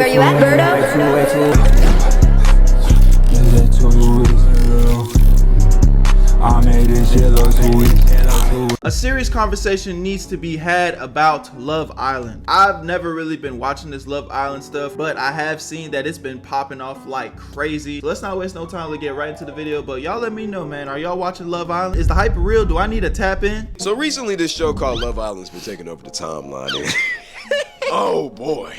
Where you at, Berto? I made this shit look too easy. A serious conversation needs to be had about Love Island. I've never really been watching this Love Island stuff, but I have seen that it's been popping off like crazy. So let's not waste no time to get right into the video, but y'all let me know, man. Are y'all watching Love Island? Is the hype real? Do I need to tap in? So recently this show called Love Island's been taking over the timeline. Oh boy,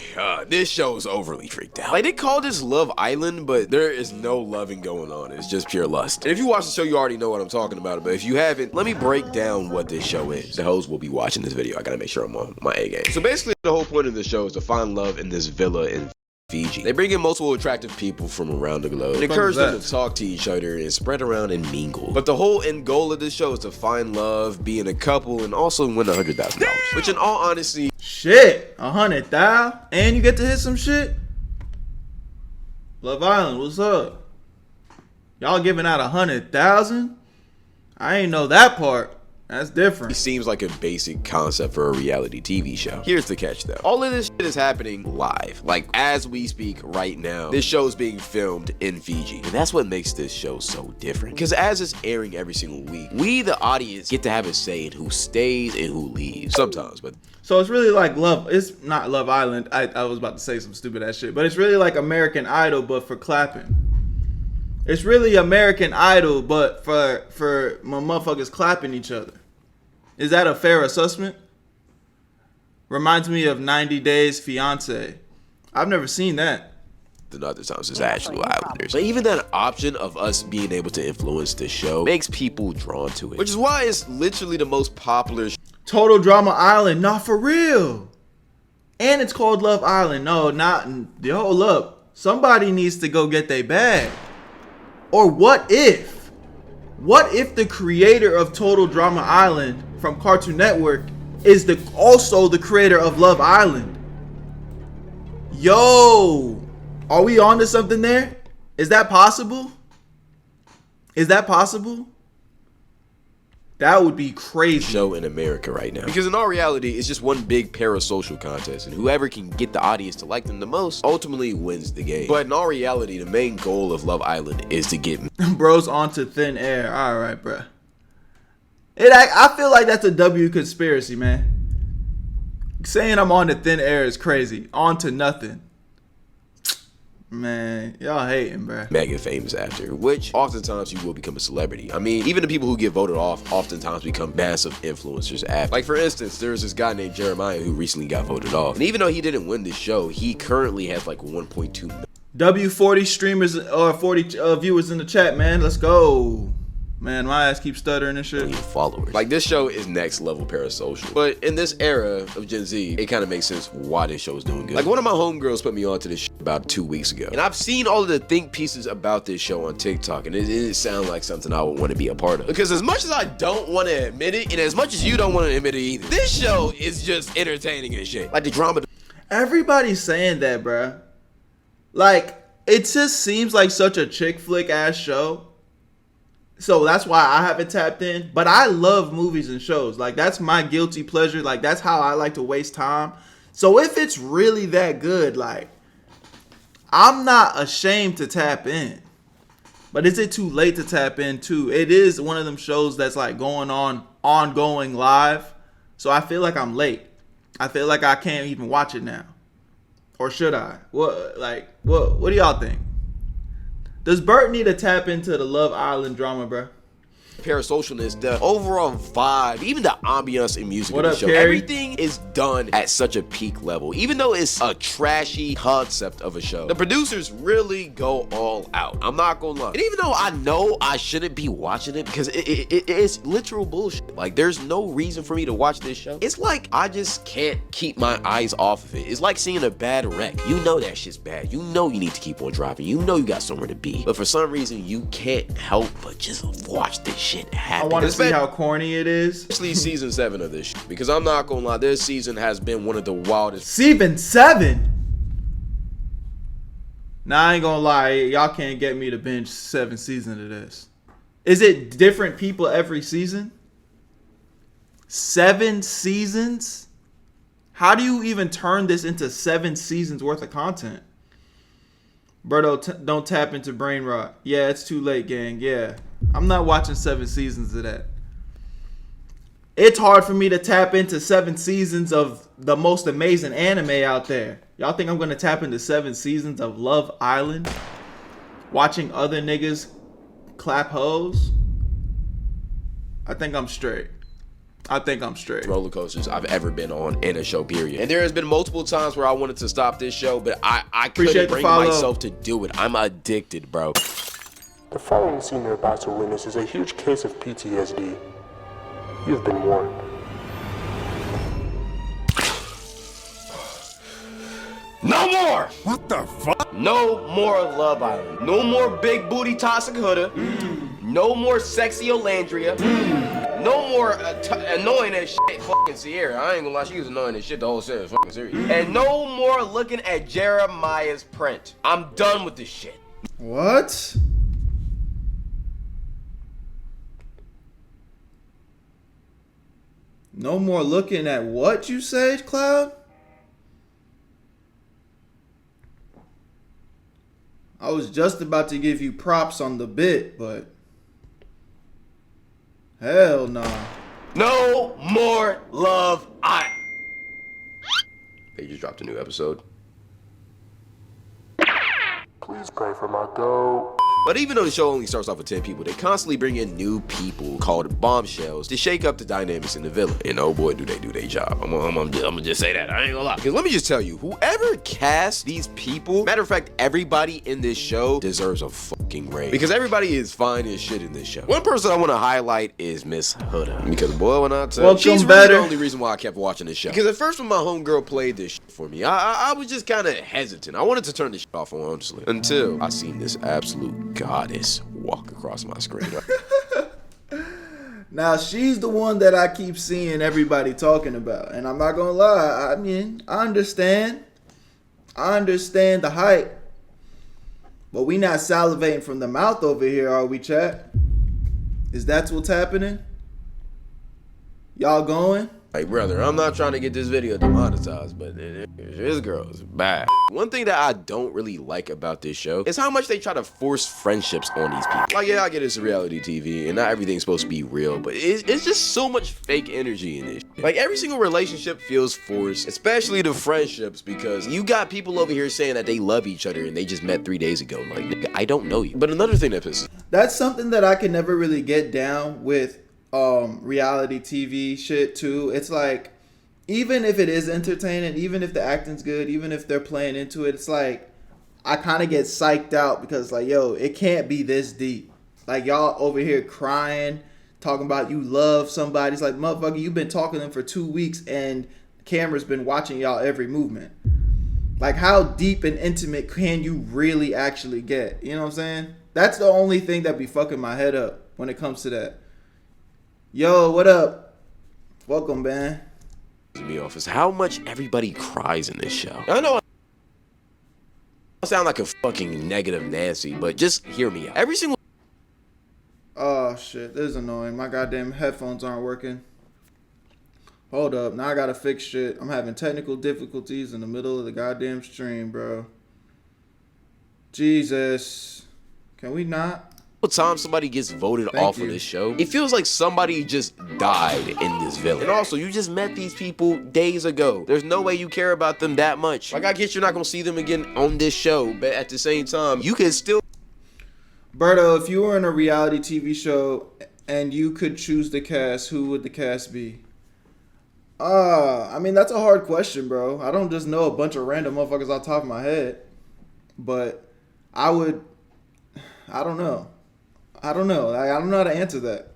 this show is overly freaked out. Like, they call this Love Island, but there is no loving going on. It's just pure lust. And if you watch the show, you already know what I'm talking about. But if you haven't, let me break down what this show is. The hoes will be watching this video. I gotta make sure I'm on my A game. So basically, the whole point of the show is to find love in this villa in Fiji. They bring in multiple attractive people from around the globe and encourage them to talk to each other and spread around and mingle. But the whole end goal of this show is to find love, be in a couple, and also win $100,000. Which, in all honesty, shit, 100,000, and you get to hit some shit. Love Island, what's up? Y'all giving out 100,000? I ain't know that part. That's different. It seems like a basic concept for a reality TV show. Here's the catch though. All of this shit is happening live. Like, as we speak right now, this show is being filmed in Fiji. And that's what makes this show so different. Because as it's airing every single week, we, the audience, get to have a say in who stays and who leaves. Sometimes, but... So it's really like it's not Love Island. I was about to say some stupid ass shit, but it's really like American Idol, but for clapping. It's really American Idol, but for motherfuckers clapping each other. Is that a fair assessment? Reminds me of 90 Days Fiance. I've never seen that. The other times it's actual Islanders. But even that option of us being able to influence the show makes people drawn to it. Which is why it's literally the most popular Total Drama Island. Not for real. And it's called Love Island. No, not. Hold up. Somebody needs to go get their bag. Or what if? What if the creator of Total Drama Island from Cartoon Network is also the creator of Love Island? Yo, are we on to something there? Is that possible? Is that possible? That would be crazy. Show in America right now. Because in all reality, it's just one big parasocial contest, and whoever can get the audience to like them the most ultimately wins the game. But in all reality, the main goal of Love Island is to get bros onto thin air. All right, bro. I feel like that's a W conspiracy, man. Saying I'm on to thin air is crazy. On to nothing. Man, y'all hating, bro. mega famous after, which oftentimes you will become a celebrity. I mean, even the people who get voted off oftentimes become massive influencers after. Like, for instance, there's this guy named Jeremiah who recently got voted off. And even though he didn't win this show, he currently has like 1.2 million. W40 streamers or 40 viewers in the chat, man. Let's go. Man, my ass keeps stuttering and shit. Followers. Like, this show is next level parasocial. But in this era of Gen Z, it kind of makes sense why this show is doing good. Like, one of my homegirls put me on to this shit about 2 weeks ago. And I've seen all of the think pieces about this show on TikTok, and it didn't sound like something I would want to be a part of. Because as much as I don't want to admit it, and as much as you don't want to admit it either, this show is just entertaining and shit. Like, the drama. Everybody's saying that, bruh. Like, it just seems like such a chick flick ass show. So that's why I haven't tapped in. But I love movies and shows. Like, that's my guilty pleasure. Like, that's how I like to waste time. So if it's really that good, like, I'm not ashamed to tap in. But is it too late to tap in too? It is one of them shows that's like going on ongoing live. So I feel like I'm late. I feel like I can't even watch it now. Or should I? What do y'all think? Does Bert need to tap into the Love Island drama, bro? Parasocialness, the overall vibe, even the ambiance and music of the up, show, Carrie? everything is done at such a peak level. Even though it's a trashy concept of a show, the producers really go all out. I'm not gonna lie. And even though I know I shouldn't be watching it because it's literal bullshit. Like, there's no reason for me to watch this show. It's like I just can't keep my eyes off of it. It's like seeing a bad wreck. You know that shit's bad. You know you need to keep on driving. You know you got somewhere to be. But for some reason, you can't help but just watch this shit happen. I want to see how corny it is. Especially season 7 of this shit, because I'm not gonna lie, this season has been one of the wildest. Season 7? Nah, I ain't gonna lie, y'all can't get me to binge 7 seasons of this. Is it different people every season? 7 seasons? How do you even turn this into 7 seasons worth of content? Berto, don't tap into brain rot. Yeah, it's too late, gang. Yeah. I'm not watching 7 seasons of that. It's hard for me to tap into 7 seasons of the most amazing anime out there. Y'all think I'm going to tap into 7 seasons of Love Island? Watching other niggas clap hoes? I think I'm straight. Roller coasters I've ever been on in a show, period. And there has been multiple times where I wanted to stop this show, but I couldn't bring myself to do it. I'm addicted, bro. The following scene you're about to witness is a huge case of PTSD. You've been warned. No more! What the fuck? No more Love Island. No more big booty toxic Huda. No more sexy Olandria. No more annoying as shit fucking Sierra. I ain't gonna lie, she was annoying as shit the whole series, fucking series. And no more looking at Jeremiah's print. I'm done with this shit. What? No more looking at what you said, Cloud? I was just about to give you props on the bit, but hell nah. No more Love Island. They just dropped a new episode. Please pray for my goat. But even though the show only starts off with 10 people, they constantly bring in new people called bombshells to shake up the dynamics in the villa. And oh boy, do they do their job. I'm gonna just say that. I ain't gonna lie. Because let me just tell you, whoever cast these people, matter of fact, everybody in this show deserves a fucking raise. Because everybody is fine as shit in this show. One person I want to highlight is Miss Huda. Because boy, when I tell you, she's really the only reason why I kept watching this show. Because at first when my homegirl played this shit for me, I was just kind of hesitant. I wanted to turn this shit off, honestly. Until I seen this absolute goddess walk across my screen. Now she's the one that I keep seeing everybody talking about, and I'm not gonna lie. I mean, I understand the hype, but we not salivating from the mouth over here, are we, chat? Is that what's happening? Y'all going? Hey brother, I'm not trying to get this video demonetized, but this girl is bad. One thing that I don't really like about this show is how much they try to force friendships on these people. Like, yeah, I get it's reality TV and not everything's supposed to be real, but it's just so much fake energy in this shit. Like, every single relationship feels forced, especially the friendships, because you got people over here saying that they love each other and they just met 3 days ago. Like, nigga, I don't know you. But another thing that pisses... That's something that I can never really get down with reality TV shit too. It's like, even if it is entertaining, even if the acting's good, even if they're playing into it, it's like I kind of get psyched out because like, yo, it can't be this deep. Like, y'all over here crying, talking about you love somebody. It's like, motherfucker, you've been talking to them for 2 weeks and the camera's been watching y'all every movement. Like, how deep and intimate can you really actually get? You know what I'm saying? That's the only thing that be fucking my head up when it comes to that. Yo, what up? Welcome, man. Me off is how much everybody cries in this show. I know I sound like a fucking negative Nancy, but just hear me out. Every single... Oh shit, this is annoying. My goddamn headphones aren't working. Hold up, now I gotta fix shit. I'm having technical difficulties in the middle of the goddamn stream, bro. Jesus. Can we not? Time somebody gets voted off of this show, it feels like somebody just died in this villa. And also, you just met these people days ago. There's no way you care about them that much. Like, I get you're not gonna see them again on this show, but at the same time, you can still... Berto, if you were in a reality TV show and you could choose the cast, who would the cast be? I mean, that's a hard question, bro. I don't just know a bunch of random motherfuckers off the top of my head. But I don't know. I don't know how to answer that.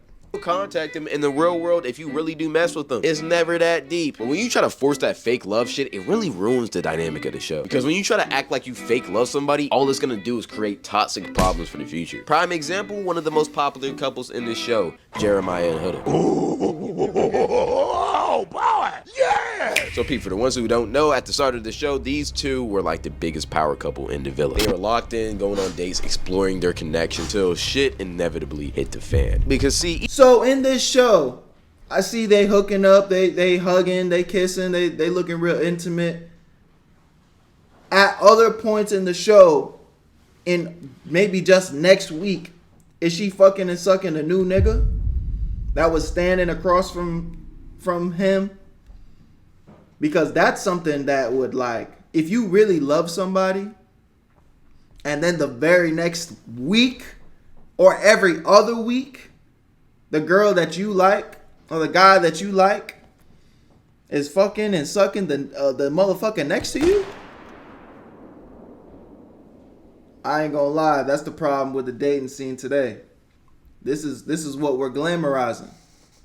Contact them in the real world if you really do mess with them. It's never that deep. But when you try to force that fake love shit, it really ruins the dynamic of the show. Because when you try to act like you fake love somebody, all it's gonna do is create toxic problems for the future. Prime example, one of the most popular couples in this show, Jeremiah and Huda. Oh boy, yeah! So Pete, for the ones who don't know, at the start of the show, these two were like the biggest power couple in the villa. They were locked in, going on dates, exploring their connection till shit inevitably hit the fan. Because see, so in this show, I see they hooking up, they hugging, they kissing, they looking real intimate. At other points in the show, in maybe just next week, is she fucking and sucking a new nigga that was standing across from him? Because that's something that would, like, if you really love somebody and then the very next week or every other week, the girl that you like or the guy that you like is fucking and sucking the motherfucker next to you, I ain't gonna lie, that's the problem with the dating scene today. This is what we're glamorizing.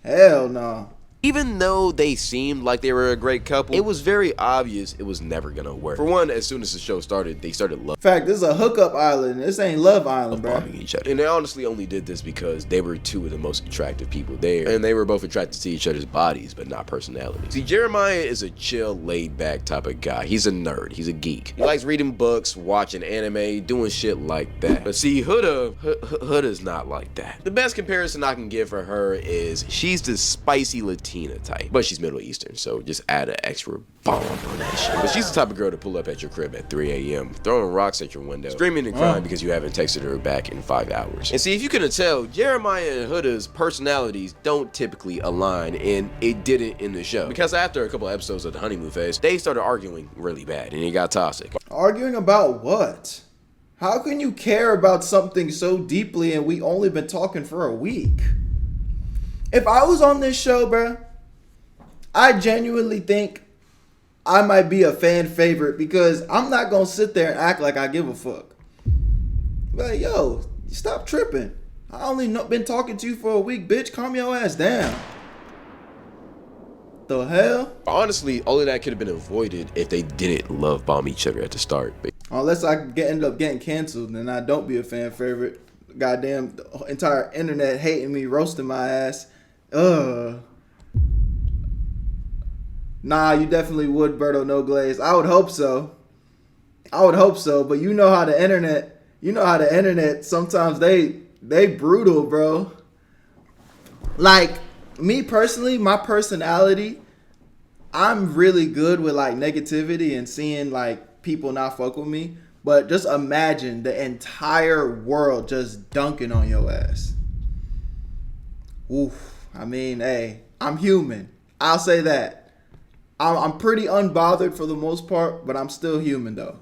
Hell no. Even though they seemed like they were a great couple, it was very obvious it was never gonna work. For one, as soon as the show started, they started In fact, this is a hookup island. This ain't Love Island, bro. bombing each other. And they honestly only did this because they were two of the most attractive people there. And they were both attracted to each other's bodies, but not personalities. See, Jeremiah is a chill, laid-back type of guy. He's a nerd. He's a geek. He likes reading books, watching anime, doing shit like that. But see, Huda's not like that. The best comparison I can give for her is she's the spicy Latina type, but she's Middle Eastern, so just add an extra bomb on that shit. But she's the type of girl to pull up at your crib at 3 a.m., throwing rocks at your window, screaming and crying because you haven't texted her back in 5 hours. And see, if you couldn't tell, Jeremiah and Huda's personalities don't typically align, and it didn't in the show. Because after a couple episodes of the honeymoon phase, they started arguing really bad, and it got toxic. Arguing about what? How can you care about something so deeply and we only been talking for a week? If I was on this show, bruh, I genuinely think I might be a fan favorite because I'm not gonna sit there and act like I give a fuck. Like, yo, stop tripping. I only been talking to you for a week, bitch. Calm your ass down. The hell? Honestly, all of that could have been avoided if they didn't love bomb each other at the start. Unless I end up getting canceled, then I don't be a fan favorite. Goddamn, the entire internet hating me, roasting my ass. Nah, you definitely would, Berto, no glaze. I would hope so. But you know how the internet, sometimes they brutal, bro. Like, me personally, my personality, I'm really good with, like, negativity and seeing, like, people not fuck with me. But just imagine the entire world just dunking on your ass. Oof. I mean, hey, I'm human. I'll say that. I'm pretty unbothered for the most part, but I'm still human though.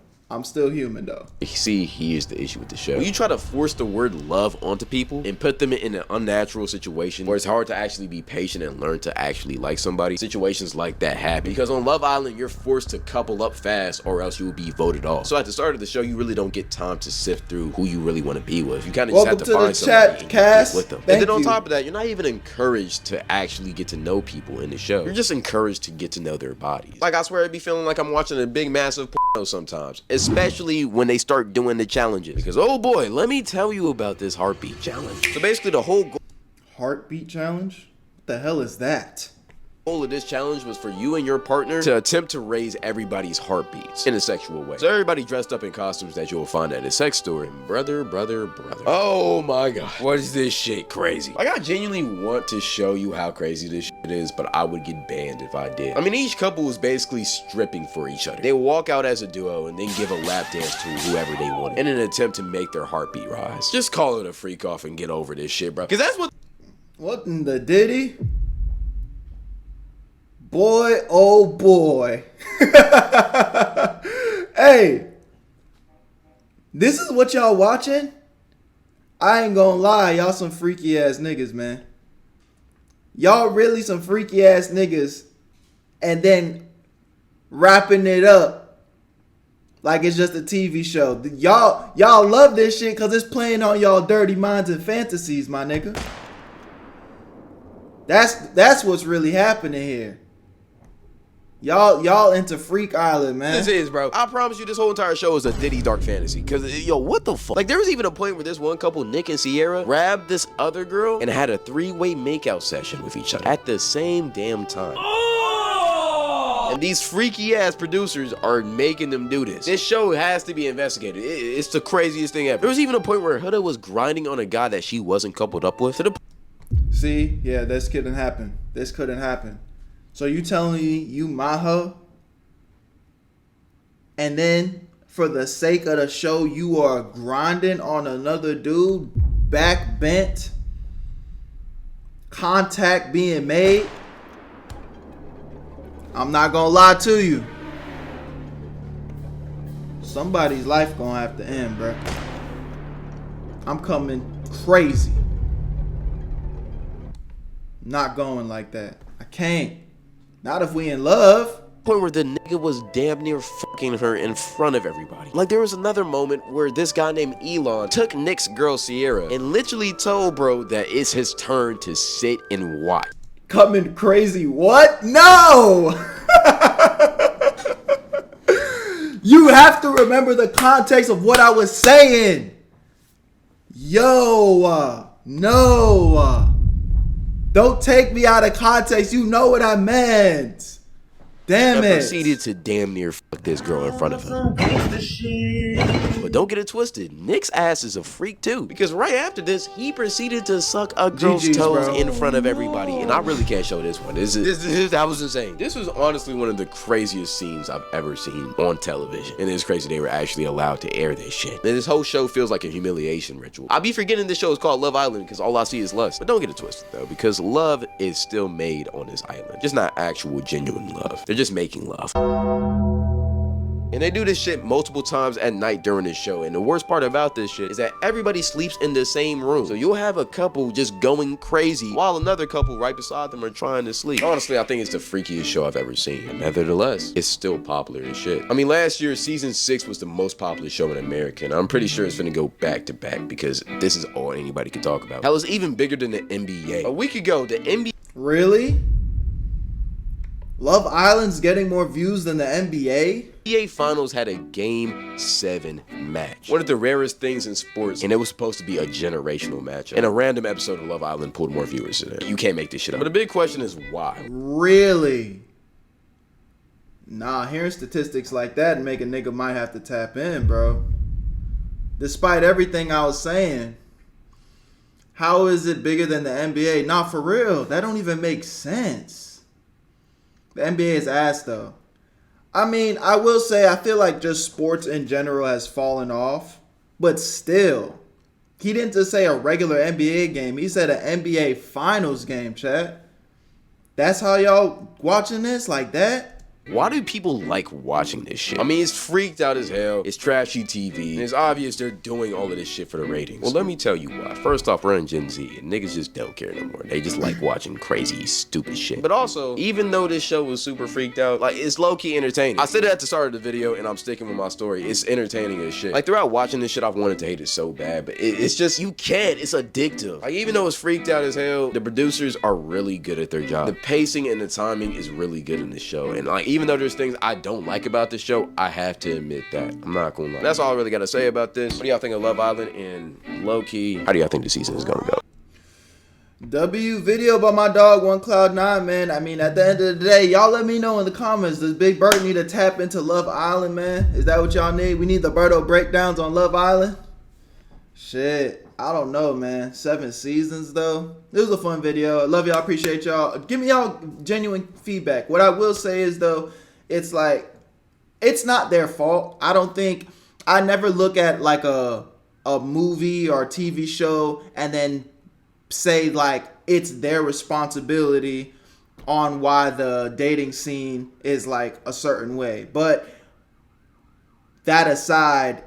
See, here's the issue with the show. When you try to force the word love onto people and put them in an unnatural situation where it's hard to actually be patient and learn to actually like somebody, situations like that happen. Because on Love Island, you're forced to couple up fast or else you will be voted off. So at the start of the show, you really don't get time to sift through who you really want to be with. You kind of just have to find somebody and get with them. And then on top of that, you're not even encouraged to actually get to know people in the show. You're just encouraged to get to know their bodies. Like, I swear I'd be feeling like I'm watching a big, massive porno sometimes. Especially when they start doing the challenges. Because, oh boy, let me tell you about this heartbeat challenge. So basically the whole heartbeat challenge? What the hell is that? goal of this challenge was for you and your partner to attempt to raise everybody's heartbeats in a sexual way. So everybody dressed up in costumes that you'll find at a sex store. And brother. Oh my god. What is this shit crazy? Like, I genuinely want to show you how crazy this shit is, but I would get banned if I did. I mean, each couple was basically stripping for each other. They would walk out as a duo and then give a lap dance to whoever they wanted in an attempt to make their heartbeat rise. Just call it a freak off and get over this shit, bro. Because that's what in the diddy? Boy, oh boy. Hey, this is what y'all watching? I ain't gonna lie, y'all some freaky ass niggas, man. Y'all really some freaky ass niggas, and then wrapping it up like it's just a TV show. Y'all love this shit because it's playing on y'all dirty minds and fantasies, my nigga. That's what's really happening here. Y'all into Freak Island, man. This is, bro. I promise you, this whole entire show is a Diddy dark fantasy. Cause yo, what the fuck? Like, there was even a point where this one couple, Nick and Sierra, grabbed this other girl and had a 3-way makeout session with each other at the same damn time. And these freaky ass producers are making them do this. This show has to be investigated. It's the craziest thing ever. There was even a point where Huda was grinding on a guy that she wasn't coupled up with. See, yeah, this couldn't happen. So you telling me you my hoe, and then for the sake of the show, you are grinding on another dude, back bent, contact being made, I'm not gonna lie to you. Somebody's life gonna have to end, bro. I'm coming crazy. Not going like that. I can't. Not if we in love. Point where the nigga was damn near fucking her in front of everybody. Like, there was another moment where this guy named Elon took Nick's girl Sierra and literally told bro that it's his turn to sit and watch. Coming crazy. What? No! You have to remember the context of what I was saying. Yo, no. Don't take me out of context. You know what I meant. Damn it. Proceeded to damn near fuck this girl in front of him. But don't get it twisted, Nick's ass is a freak too. Because right after this, he proceeded to suck a girl's toes in front of everybody. And I really can't show this one. That was insane. This was honestly one of the craziest scenes I've ever seen on television. And it's crazy they were actually allowed to air this shit. And this whole show feels like a humiliation ritual. I be forgetting this show is called Love Island because all I see is lust. But don't get it twisted though, because love is still made on this island. Just not actual genuine love. They're just making love. And they do this shit multiple times at night during this show. And the worst part about this shit is that everybody sleeps in the same room. So you'll have a couple just going crazy while another couple right beside them are trying to sleep. Honestly, I think it's the freakiest show I've ever seen. And nevertheless, it's still popular as shit. I mean, last year, season 6 was the most popular show in America. And I'm pretty sure it's gonna go back to back because this is all anybody can talk about. Hell, it's even bigger than the NBA. A week ago, the NBA... Really? Love Island's getting more views than the NBA? NBA Finals had a Game 7 match. One of the rarest things in sports, and it was supposed to be a generational matchup. And a random episode of Love Island pulled more viewers than it. You can't make this shit up. But the big question is why? Really? Nah, hearing statistics like that make a nigga might have to tap in, bro. Despite everything I was saying. How is it bigger than the NBA? Nah, for real. That don't even make sense. The NBA is ass though. I mean, I will say I feel like just sports in general has fallen off. But still, he didn't just say a regular NBA game. He said an NBA Finals game, chat. That's how y'all watching this like that? Why do people like watching this shit? I mean, it's freaked out as hell. It's trashy TV. And it's obvious they're doing all of this shit for the ratings. Well, let me tell you why. First off, we're in Gen Z, and niggas just don't care no more. They just like watching crazy, stupid shit. But also, even though this show was super freaked out, like, it's low-key entertaining. I said it at the start of the video, and I'm sticking with my story. It's entertaining as shit. Like, throughout watching this shit, I've wanted to hate it so bad, but it's just, you can't. It's addictive. Like, even though it's freaked out as hell, the producers are really good at their job. The pacing and the timing is really good in this show. And, like, even though there's things I don't like about this show, I have to admit that. I'm not gonna lie. That's all I really gotta say about this. What do y'all think of Love Island? And low-key, how do y'all think the season is gonna go? W video by my dog OneCloud9, man. I mean, at the end of the day, y'all let me know in the comments. Does Big Bert need to tap into Love Island, man? Is that what y'all need? We need the Berto breakdowns on Love Island? Shit, I don't know, man. 7 seasons, though. It was a fun video. I love y'all. Appreciate y'all. Give me y'all genuine feedback. What I will say is, though, it's like, it's not their fault. I don't think, I never look at like a movie or TV show and then say like it's their responsibility on why the dating scene is like a certain way. But that aside,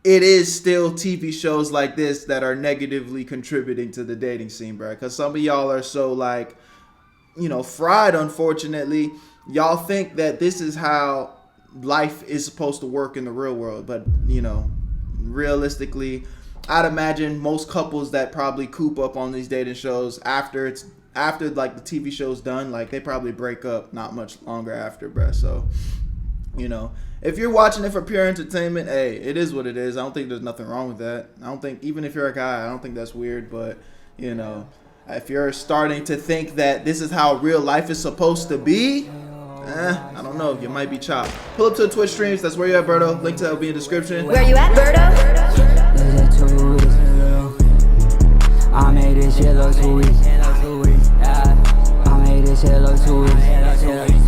it is still TV shows like this that are negatively contributing to the dating scene, bro. Because some of y'all are so like, you know, fried, unfortunately. Y'all think that this is how life is supposed to work in the real world. But, you know, realistically, I'd imagine most couples that probably coop up on these dating shows after like the TV show's done, like they probably break up not much longer after, bruh. So, you know, if you're watching it for pure entertainment, hey, it is what it is. I don't think there's nothing wrong with that. I don't think, even if you're a guy, I don't think that's weird. But, you know, if you're starting to think that this is how real life is supposed to be, I don't know. You might be chopped. Pull up to the Twitch streams. That's where you're at, Berto. Link to that will be in the description. Where you at, Berto? I made this shit look too easy. I made this shit look too easy.